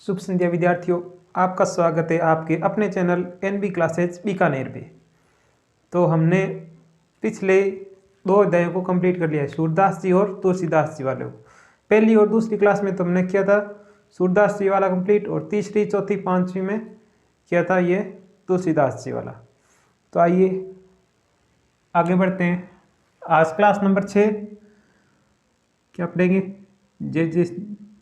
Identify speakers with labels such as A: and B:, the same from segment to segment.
A: शुभ संध्या विद्यार्थियों, आपका स्वागत है आपके अपने चैनल एनबी क्लासेज बीकानेर पे। तो हमने पिछले 2 अध्यायों को कंप्लीट कर लिया है, सूरदास जी और तुलसीदास जी वाले। पहली और दूसरी क्लास में तो हमने किया था सूरदास जी वाला कंप्लीट, और तीसरी चौथी पांचवी में किया था ये तुलसीदास जी वाला। तो आइए आगे बढ़ते हैं। आज क्लास नंबर 6 क्या पढ़ेंगे? जय जय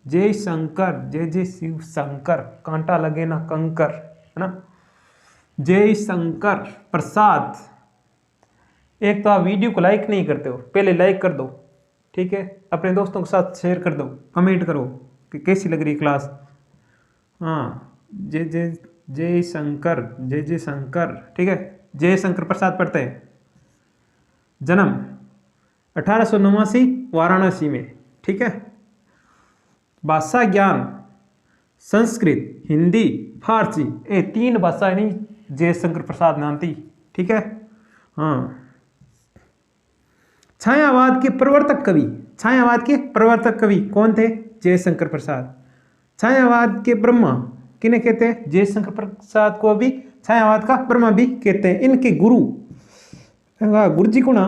A: जय शंकर, जय जय शिव शंकर, कांटा लगे ना कंकर, है ना। जय शंकर प्रसाद। एक तो आप वीडियो को लाइक नहीं करते हो, पहले लाइक कर दो, ठीक है। अपने दोस्तों के साथ शेयर कर दो, कमेंट करो कि कैसी लग रही क्लास। हाँ, जय जय जय शंकर, जय जय शंकर, ठीक है। जय शंकर प्रसाद पढ़ते हैं। जन्म 1889 वाराणसी में, ठीक है। भाषा ज्ञान संस्कृत, हिंदी, फारसी, ये 3 भाषाएं नहीं जयशंकर प्रसाद नाम थी, ठीक है। हाँ, छायावाद के प्रवर्तक कवि, छायावाद के प्रवर्तक कवि कौन थे? जयशंकर प्रसाद। छायावाद के ब्रह्मा किन्हें कहते हैं? जयशंकर प्रसाद को भी छायावाद का ब्रह्मा भी कहते हैं। इनके गुरु गुरुजी को ना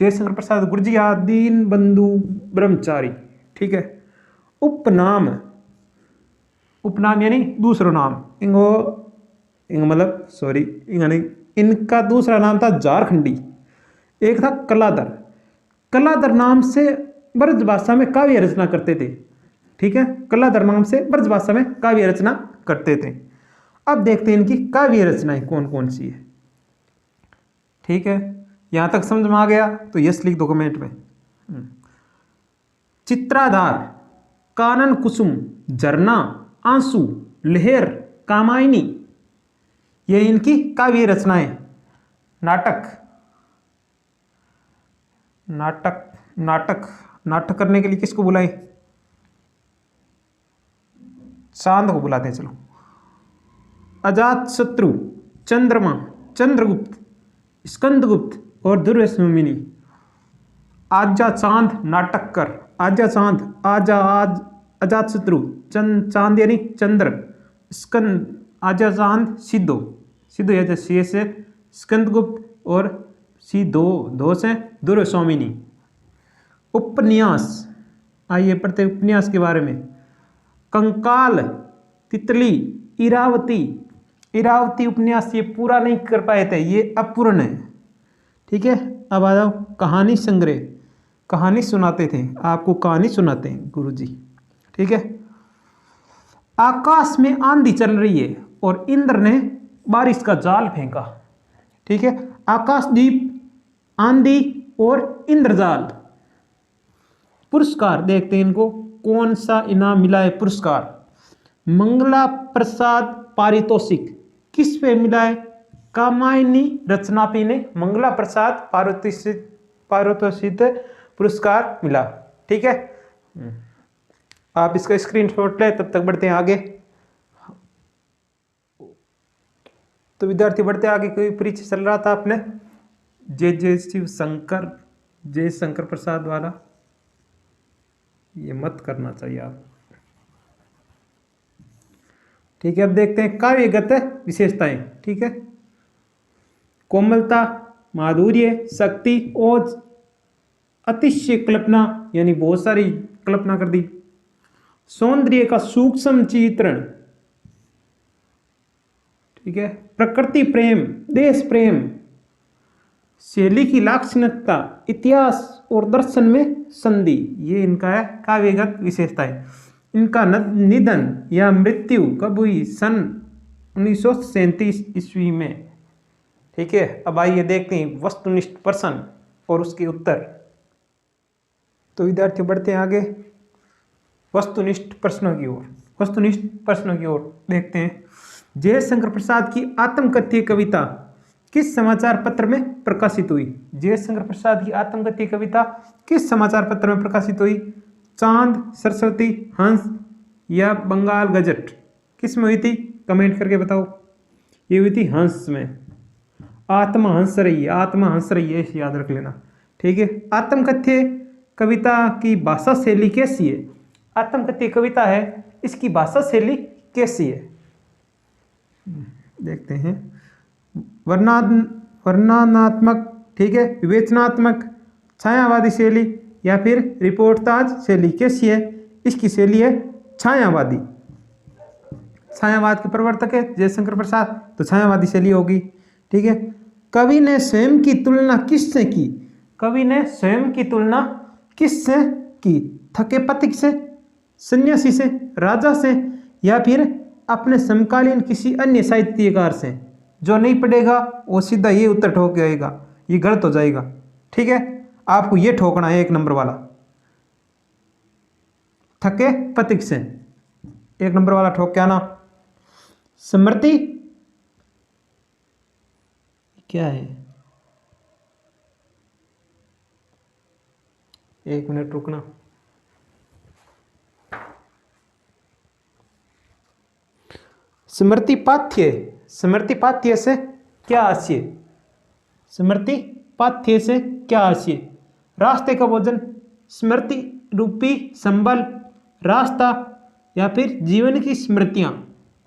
A: जयशंकर प्रसाद गुरुजी दीन बंधु ब्रह्मचारी, ठीक है। उपनाम, उपनाम यानी दूसरा नाम, इनका दूसरा नाम था झारखंडी। एक था कलाधर। कलाधर नाम से ब्रज भाषा में काव्य रचना करते थे, ठीक है। कलाधर नाम से ब्रज भाषा में काव्य रचना करते थे। अब देखते हैं इनकी काव्य रचनाएं कौन कौन सी है, ठीक है। यहां तक समझ में आ गया तो यस लिख दो कमेंट में। चित्राधार, कानन कुसुम, झरना, आंसू, लहर, कामायनी, ये इनकी काव्य रचनाएं। नाटक, नाटक नाटक नाटक करने के लिए किसको बुलाएं? चांद को बुलाते हैं, चलो। अजात शत्रु, चंद्रमा, चंद्रगुप्त, स्कंदगुप्त और दुर्व्यसनिनी। आजा चांद नाटक कर, आजा चांद, आजा आज, अजात शत्रु, चांद यानी चंद्र, स्कंद, आजा चांद, सिद्धो, सिद्धो या से स्कंदगुप्त, और दो से दुर्व्यसनिनी। उपन्यास, आइए पढ़ते उपन्यास के बारे में। कंकाल, तितली, इरावती। इरावती उपन्यास ये पूरा नहीं कर पाए थे, ये अपूर्ण है, ठीक है। अब आ जाओ कहानी संग्रह, कहानी सुनाते थे आपको, कहानी सुनाते हैं गुरुजी, ठीक है। आकाश में आंधी चल रही है और इंद्र ने बारिश का जाल फेंका, ठीक है। आकाशदीप, आंधी और इंद्रजाल। पुरस्कार देखते हैं इनको, कौन सा इनाम मिला है? पुरस्कार मंगला प्रसाद पारितोषिक किस पे मिला है? कामायनी रचना पे इन्हें मंगला प्रसाद पारितोषिक पुरस्कार मिला, ठीक है। आप इसका स्क्रीनशॉट ले, तब तक बढ़ते हैं आगे। तो विद्यार्थी बढ़ते आगे, कोई परीक्षा चल रहा था आपने जय जय शिव शंकर, जय शंकर प्रसाद वाला, ये मत करना चाहिए आप, ठीक है। अब देखते हैं काव्यगत विशेषताएं, ठीक है। कोमलता, माधुर्य, शक्ति, ओज, अतिशय कल्पना यानी बहुत सारी कल्पना कर दी। सौंदर्य का सूक्ष्म चित्रण, ठीक है। प्रकृति प्रेम, देश प्रेम, शैली की लाक्षणिकता, इतिहास और दर्शन में संधि, ये इनका है काव्यगत विशेषता है। इनका निधन या मृत्यु कब हुई? सन 1937 ईस्वी में, ठीक है। अब आइए देखते हैं वस्तुनिष्ठ प्रश्न और उसके उत्तर। तो विद्यार्थी बढ़ते हैं आगे वस्तुनिष्ठ प्रश्नों की ओर। वस्तुनिष्ठ प्रश्नों की ओर देखते हैं। जयशंकर प्रसाद की आत्मकथ्य कविता किस समाचार पत्र में प्रकाशित हुई? जयशंकर प्रसाद की आत्मकथ्य कविता किस समाचार पत्र में प्रकाशित हुई? चांद, सरस्वती, हंस या बंगाल गजट, किस में हुई थी? कमेंट करके बताओ। ये हुई थी हंस में। आत्मा हंस रही है, आत्मा हंस रही है, इसे याद रख लेना, ठीक है। आत्मकथ्य कविता की भाषा शैली कैसी है? आत्मकथ्य कविता है, इसकी भाषा शैली कैसी है? देखते हैं। वर्णनात्मक, ठीक है, विवेचनात्मक, छायावादी शैली या फिर रिपोर्टाज शैली। कैसी है? इसकी शैली है छायावादी। छायावाद के प्रवर्तक है जयशंकर प्रसाद, तो छायावादी शैली होगी। ठीक है। कवि ने स्वयं की तुलना किससे की? कवि ने स्वयं की तुलना किससे की? थके पथिक से, सन्यासी से, राजा से, या फिर अपने समकालीन किसी अन्य साहित्यकार से? जो नहीं पढ़ेगा वो सीधा ये उत्तर ठोक जाएगा, ये गलत हो जाएगा। ठीक है, आपको ये ठोकना है 1 नंबर वाला, थके पथिक से 1 नंबर वाला ठोक के आना। स्मृति क्या है? 1 मिनट रुकना। स्मृति पाठ्य, स्मृति पाठ्य से क्या आशय? स्मृति पाठ्य से क्या आशय? रास्ते का भोजन, स्मृति रूपी संबल, रास्ता, या फिर जीवन की स्मृतियां।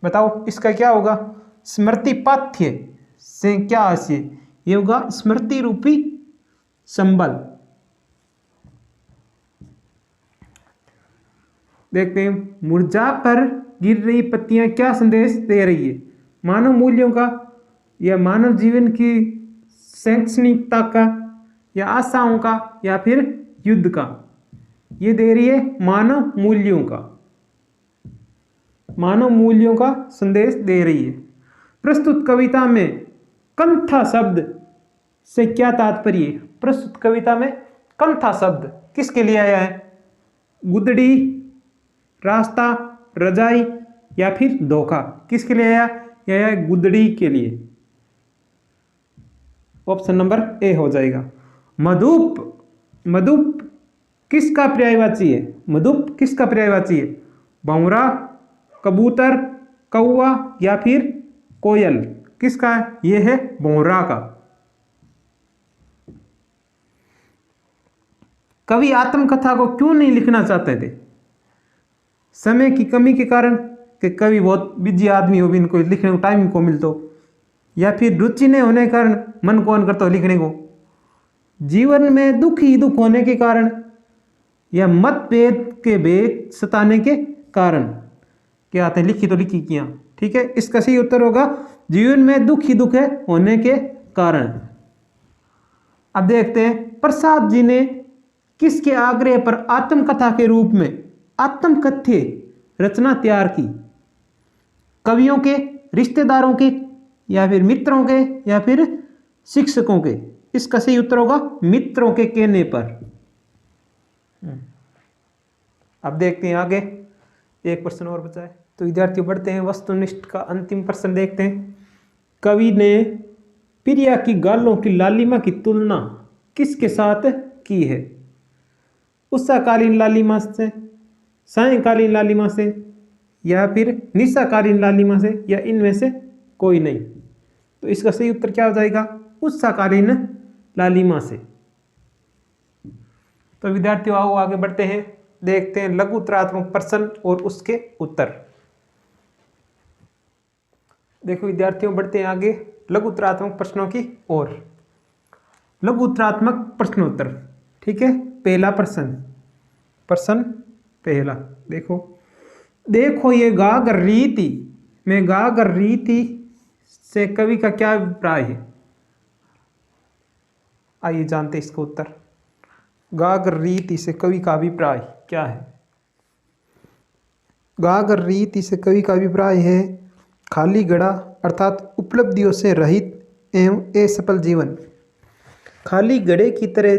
A: बताओ इसका क्या होगा? स्मृति पाठ्य से क्या आशय? ये होगा स्मृति रूपी संबल। देखते हैं। मुरझा पर गिर रही पत्तियां क्या संदेश दे रही है? मानव मूल्यों का, या मानव जीवन की शैक्षणिकता का, या आशाओं का, या फिर युद्ध का? ये दे रही है मानव मूल्यों का, मानव मूल्यों का संदेश दे रही है। प्रस्तुत कविता में कंथा शब्द से क्या तात्पर्य है? प्रस्तुत कविता में कंथा शब्द किसके लिए आया है? गुदड़ी, रास्ता, रजाई, या फिर धोखा? किसके लिए आया? यह है गुदड़ी के लिए। ऑप्शन नंबर ए हो जाएगा। मधुप, मधुप किसका पर्यायवाची है? मधुप किसका पर्यायवाची है? भंवरा, कबूतर, कौवा, या फिर कोयल? किसका है? यह है भंवरा का। कवि आत्मकथा को क्यों नहीं लिखना चाहते थे? समय की कमी के कारण, कि कवि बहुत बिजी आदमी हो भी इनको लिखने को टाइम को मिलता हो, या फिर रुचि नहीं होने के कारण मन कौन करता हो लिखने को, जीवन में दुख ही दुख होने के कारण, या मतभेद के भेद सताने के कारण? क्या आते हैं? लिखी तो लिखी किया। ठीक है, इसका सही उत्तर होगा जीवन में दुख ही दुख है होने के कारण। अब देखते हैं प्रसाद जी ने किसके आग्रह पर आत्मकथा के रूप में आत्मकथ्य रचना तैयार की? कवियों के, रिश्तेदारों के, या फिर मित्रों के, या फिर शिक्षकों के? इसका सही उत्तर होगा मित्रों के कहने पर। अब देखते हैं आगे, 1 प्रश्न और बचा है। तो विद्यार्थियों बढ़ते हैं, वस्तुनिष्ठ का अंतिम प्रश्न देखते हैं। कवि ने प्रिया की गालों की लालिमा की तुलना किसके साथ की है? उषाकालीन लालिमा से, सायंकालीन लालिमा से, या फिर निशाकालीन लालिमा से, या इनमें से कोई नहीं? तो इसका सही उत्तर क्या हो जाएगा? उषाकालीन लालिमा से। तो विद्यार्थियों आओ आगे बढ़ते हैं, देखते हैं लघु उत्तरात्मक प्रश्न और उसके उत्तर। देखो विद्यार्थियों बढ़ते हैं आगे लघु उत्तरात्मक प्रश्नों की ओर। लघु उत्तरात्मक प्रश्नोत्तर। ठीक है, पहला प्रश्न, प्रश्न पहला देखो। देखो ये गा कर रही थी, मैं गा कर रही थी से कवि का क्या अभिप्राय है? आइए जानते इसका उत्तर। गा कर रही थी से कवि का अभिप्राय क्या है? गा कर रही थी से कवि का अभिप्राय है खाली घड़ा अर्थात उपलब्धियों से रहित एवं असफल जीवन। खाली घड़े की तरह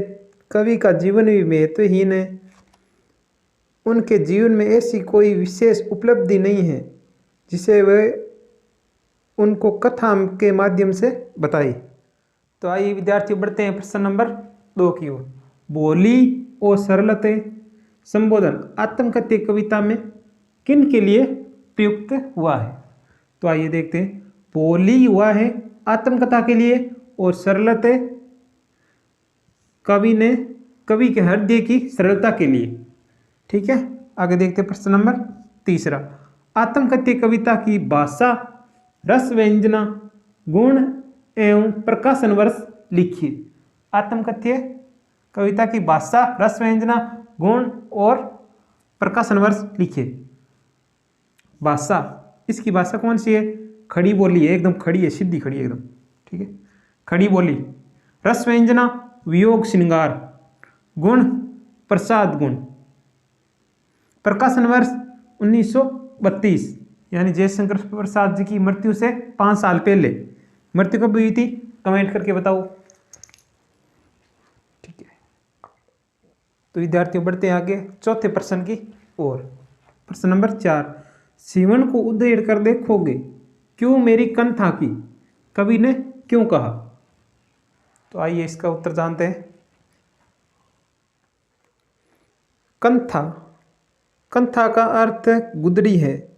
A: कवि का जीवन भी महत्वहीन है। उनके जीवन में ऐसी कोई विशेष उपलब्धि नहीं है जिसे वह उनको कथा के माध्यम से बताई। तो आइए विद्यार्थी बढ़ते हैं प्रश्न नंबर 2 की ओर। भोली और सरलते संबोधन आत्मकथ्य कविता में किन के लिए प्रयुक्त हुआ है? तो आइए देखते हैं। भोली हुआ है आत्मकथा के लिए, और सरलते कवि के हृदय की सरलता के लिए। ठीक है, आगे देखते हैं प्रश्न नंबर 3। आत्मकथ्य कविता की भाषा, रस व्यंजना, गुण एवं प्रकाशन वर्ष लिखिए। आत्मकथ्य कविता की भाषा, रस व्यंजना, गुण और प्रकाशन वर्ष लिखिए। भाषा, इसकी भाषा कौन सी है? खड़ी बोली है, एकदम खड़ी है, सीधी खड़ी है एकदम, ठीक है, खड़ी बोली। रस व्यंजना, वियोग श्रृंगार। गुण, प्रसाद गुण। प्रकाशन वर्ष 1932, यानी जयशंकर प्रसाद जी की मृत्यु से 5 साल पहले। मृत्यु कब हुई थी? कमेंट करके बताओ, ठीक है। तो विद्यार्थियों बढ़ते हैं आगे चौथे प्रश्न की ओर। प्रश्न नंबर 4, सीवन को उधेड़ कर देखोगे क्यों मेरी कंथा की, कवि ने क्यों कहा? तो आइए इसका उत्तर जानते हैं। कंथा, कंथा का अर्थ गुदड़ी है,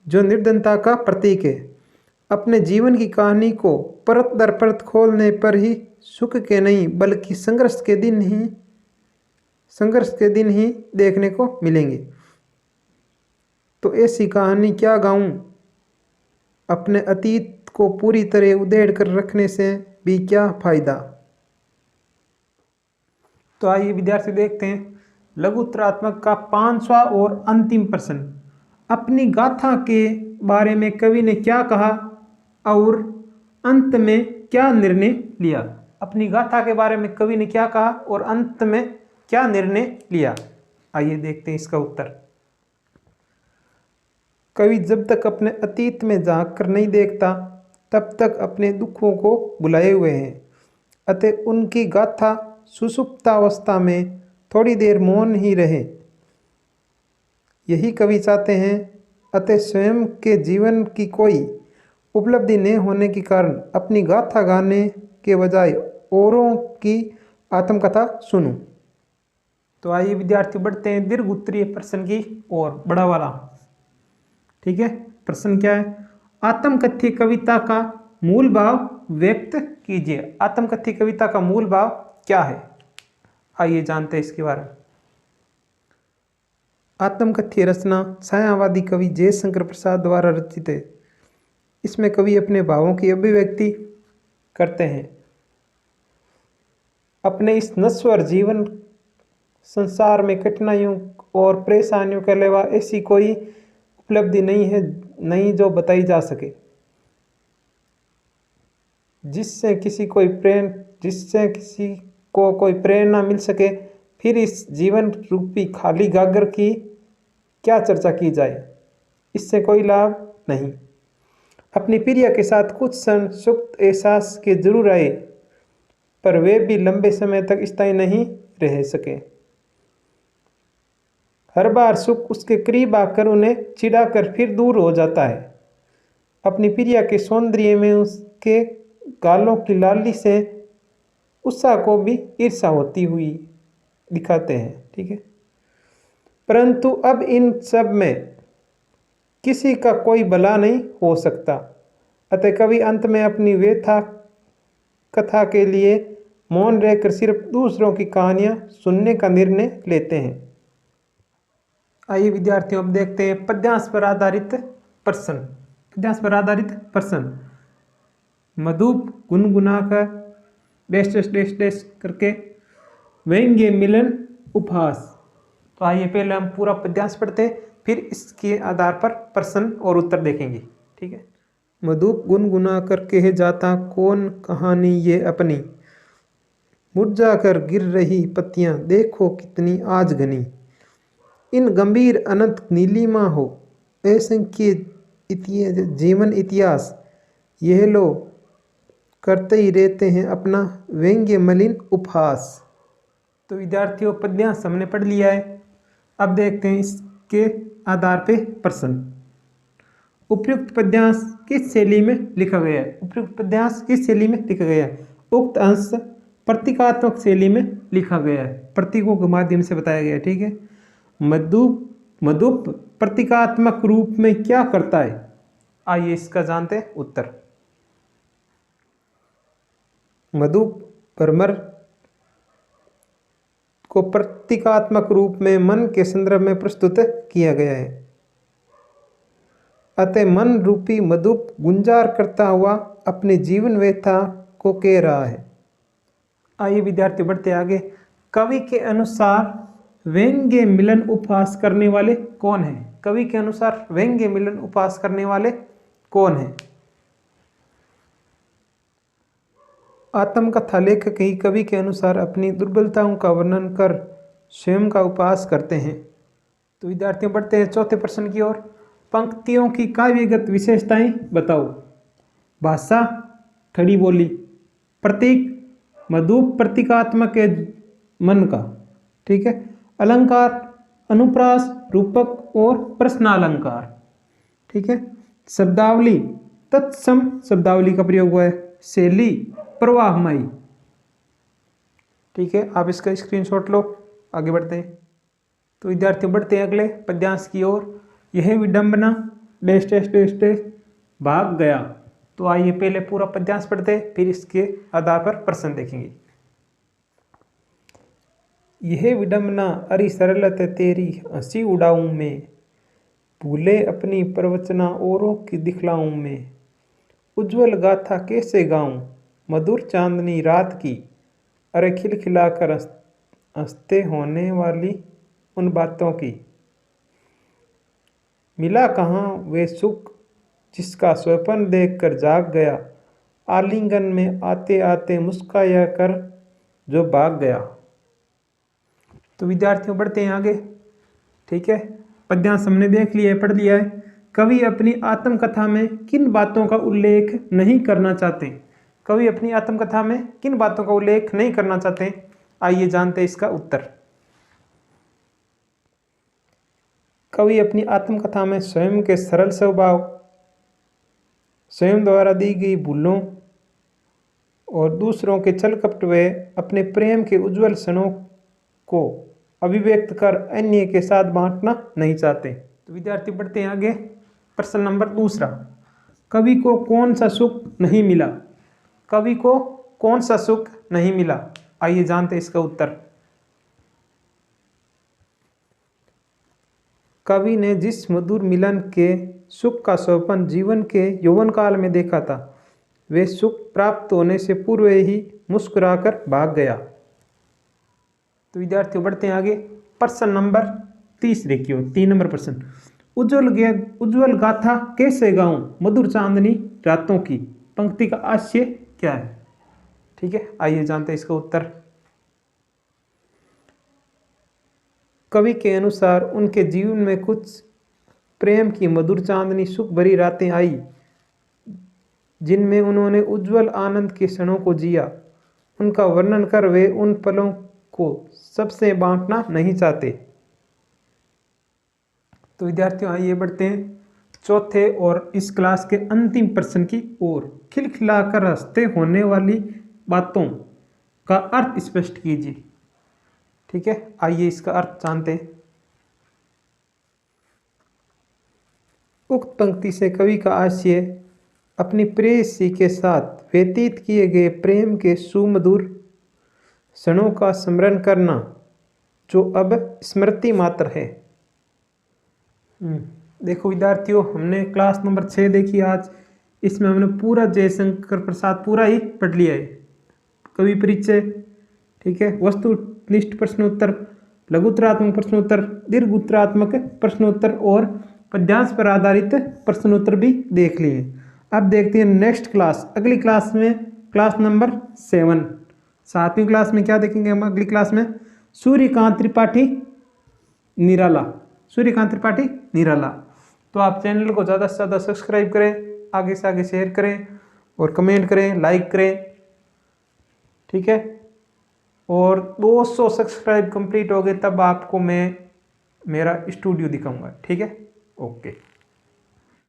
A: जो निर्धनता का प्रतीक है। अपने जीवन की कहानी को परत दर परत खोलने पर ही सुख के नहीं बल्कि संघर्ष के दिन ही देखने को मिलेंगे। तो ऐसी कहानी क्या गाऊं? अपने अतीत को पूरी तरह उधेड़ कर रखने से भी क्या फायदा? तो आइए विद्यार्थी देखते हैं लघुत्तरात्मक का 5वां और अंतिम प्रश्न। अपनी गाथा के बारे में कवि ने क्या कहा और अंत में क्या निर्णय लिया? अपनी गाथा के बारे में कवि ने क्या कहा और अंत में क्या निर्णय लिया? आइए देखते हैं इसका उत्तर। कवि जब तक अपने अतीत में झांक कर नहीं देखता तब तक अपने दुखों को भुलाए हुए हैं। अतः उनकी गाथा सुषुप्तावस्था में थोड़ी देर मौन ही रहे, यही कवि चाहते हैं। अतः स्वयं के जीवन की कोई उपलब्धि न होने के कारण अपनी गाथा गाने के बजाय औरों की आत्मकथा सुनो। तो आइए विद्यार्थी बढ़ते हैं दीर्घ उत्तरीय प्रश्न की ओर, बड़ा वाला, ठीक है। प्रश्न क्या है? आत्मकथ्य कविता का मूल भाव व्यक्त कीजिए। आत्मकथ्य कविता का मूल भाव क्या है? आइए जानते हैं इसके बारे में। आत्मकथ्य रचना छायावादी कवि जयशंकर प्रसाद द्वारा रचित है। इसमें कवि अपने भावों की अभिव्यक्ति करते हैं। अपने इस नश्वर जीवन संसार में कठिनाइयों और परेशानियों के अलावा ऐसी कोई उपलब्धि नहीं जो बताई जा सके, जिससे किसी को कोई प्रेरणा मिल सके। फिर इस जीवन रूपी खाली गागर की क्या चर्चा की जाए, इससे कोई लाभ नहीं। अपनी प्रिया के साथ कुछ क्षण सुख एहसास के जरूर आए, पर वे भी लंबे समय तक स्थायी नहीं रह सके। हर बार सुख उसके करीब आकर उन्हें चिढ़ाकर फिर दूर हो जाता है। अपनी प्रिया के सौंदर्य में उसके गालों की लाली से उत्साह को भी ईर्ष्या होती हुई दिखाते हैं, ठीक है। परंतु अब इन सब में किसी का कोई भला नहीं हो सकता। अतः कवि अंत में अपनी व्यथा कथा के लिए मौन रहकर सिर्फ दूसरों की कहानियां सुनने का निर्णय लेते हैं। आइए विद्यार्थियों अब देखते हैं पद्यांश पर आधारित प्रश्न। पद्यांश पर आधारित प्रश्न। मधुप गुनगुनाकर डैश डैश डैश डैश करके व्यंग्य मिलन उपहास। तो आइए पहले हम पूरा पद्यांश पढ़ते हैं, फिर इसके आधार पर प्रश्न और उत्तर देखेंगे, ठीक है। मधुप गुनगुना कर कह जाता कौन कहानी ये अपनी, मुरझा कर गिर रही पत्तियां देखो कितनी आज घनी। इन गंभीर अनंत नीलिमा हो असंख्य जीवन इतिहास, यह लो करते ही रहते हैं अपना व्यंग्य मलिन उपहास। तो विद्यार्थियों पद्यांश हमने पढ़ लिया है। अब देखते हैं इसके आधार पे प्रश्न। उपयुक्त पद्यांश किस शैली में लिखा गया है? उपयुक्त पद्यांश किस शैली में लिखा गया है? उक्त अंश प्रतीकात्मक शैली में लिखा गया है, प्रतीकों के माध्यम से बताया गया है, ठीक है। मधुप प्रतीकात्मक रूप में क्या करता है? आइए इसका जानते हैं उत्तर। मधुप भ्रमर को प्रतीकात्मक रूप में मन के संदर्भ में प्रस्तुत किया गया है। अतः मन रूपी मधुप गुंजार करता हुआ अपने जीवन व्यथा को कह रहा है। आइए विद्यार्थी बढ़ते आगे। कवि के अनुसार व्यंग्य मिलन उपहास करने वाले कौन हैं? कवि के अनुसार व्यंग्य मिलन उपहास करने वाले कौन हैं? आत्मकथा लेखक ही कवि के अनुसार अपनी दुर्बलताओं का वर्णन कर स्वयं का उपहास करते हैं। तो विद्यार्थियों बढ़ते हैं चौथे प्रश्न की ओर। पंक्तियों की काव्यगत विशेषताएं बताओ। भाषा खड़ी बोली, प्रतीक मधुप प्रतीकात्मक है मन का, ठीक है। अलंकार अनुप्रास, रूपक और प्रश्नालंकार, ठीक है। शब्दावली तत्सम शब्दावली का प्रयोग हुआ है। शैली प्रवाहमयी, ठीक है। आप इसका स्क्रीनशॉट लो। आगे बढ़ते हैं। तो विद्यार्थियों बढ़ते हैं अगले पद्यांश की ओर। यह विडंबना डैश डैश डैश डैश भाग गया। तो आइए पहले पूरा पद्यांश पढ़ते हैं, फिर इसके आधार पर प्रश्न देखेंगे। यह विडंबना अरि सरलत तेरी हंसी उड़ाऊं मैं, भूले अपनी प्रवचना औरों की दिखलाऊं मैं, उज्ज्वल गाथा कैसे गाऊं मधुर चांदनी रात की, अरे खिलखिलाकर हंसते होने वाली उन बातों की। मिला कहाँ वे सुख जिसका स्वप्न देखकर जाग गया, आलिंगन में आते आते मुस्कुराया कर जो भाग गया। तो विद्यार्थियों बढ़ते हैं आगे, ठीक है। पद्यांश हमने देख लिया है, पढ़ लिया है। कवि अपनी आत्मकथा में किन बातों का उल्लेख नहीं करना चाहते? कवि अपनी आत्मकथा में किन बातों का उल्लेख नहीं करना चाहते? आइए जानते हैं इसका उत्तर। कवि अपनी आत्मकथा में स्वयं के सरल स्वभाव, स्वयं द्वारा दी गई भूलों और दूसरों के छल कपट व अपने प्रेम के उज्जवल क्षणों को अभिव्यक्त कर अन्य के साथ बांटना नहीं चाहते। तो विद्यार्थी बढ़ते हैं आगे। प्रश्न नंबर दूसरा। कवि को कौन सा सुख नहीं मिला? कवि को कौन सा सुख नहीं मिला? आइए जानते हैं इसका उत्तर। कवि ने जिस मधुर मिलन के सुख का स्वप्न जीवन के यौवन काल में देखा था, वे सुख प्राप्त होने से पूर्व ही मुस्कुराकर भाग गया। तो विद्यार्थियों बढ़ते हैं आगे। प्रश्न नंबर तीसरे की ओर, 3 नंबर प्रश्न। उज्ज्वल गाथा कैसे गाऊं मधुर चांदनी रातों की, पंक्ति का आशय क्या है? ठीक है, आइए जानते हैं इसका उत्तर। कवि के अनुसार उनके जीवन में कुछ प्रेम की मधुर चांदनी सुख भरी रातें आई, जिनमें उन्होंने उज्जवल आनंद के क्षणों को जिया। उनका वर्णन कर वे उन पलों को सबसे बांटना नहीं चाहते। तो विद्यार्थियों आइए बढ़ते हैं चौथे और इस क्लास के अंतिम प्रश्न की ओर। खिलखिलाकर हंसते होने वाली बातों का अर्थ स्पष्ट कीजिए। ठीक है, आइए इसका अर्थ जानते हैं। उक्त पंक्ति से कवि का आशय अपनी प्रेयसी के साथ व्यतीत किए गए प्रेम के सुमधुर क्षणों का स्मरण करना, जो अब स्मृति मात्र है। देखो विद्यार्थियों, हमने क्लास नंबर 6 देखी आज। इसमें हमने पूरा जयशंकर प्रसाद पूरा ही पढ़ लिया है। कवि परिचय, ठीक है, वस्तुनिष्ठ प्रश्नोत्तर, लघुत्तरात्मक प्रश्नोत्तर, दीर्घोत्तरात्मक प्रश्नोत्तर और पद्यांश पर आधारित प्रश्नोत्तर भी देख लिए। अब देखते हैं नेक्स्ट क्लास, अगली क्लास में, क्लास नंबर 7, 7वीं क्लास में क्या देखेंगे हम अगली क्लास में? सूर्यकांत त्रिपाठी निराला, सूर्यकांत त्रिपाठी निराला। तो आप चैनल को ज़्यादा से ज़्यादा सब्सक्राइब करें, आगे से आगे शेयर करें और कमेंट करें, लाइक करें, ठीक है। और 200 सब्सक्राइब कंप्लीट हो गए तब आपको मैं मेरा स्टूडियो दिखाऊंगा, ठीक है। ओके।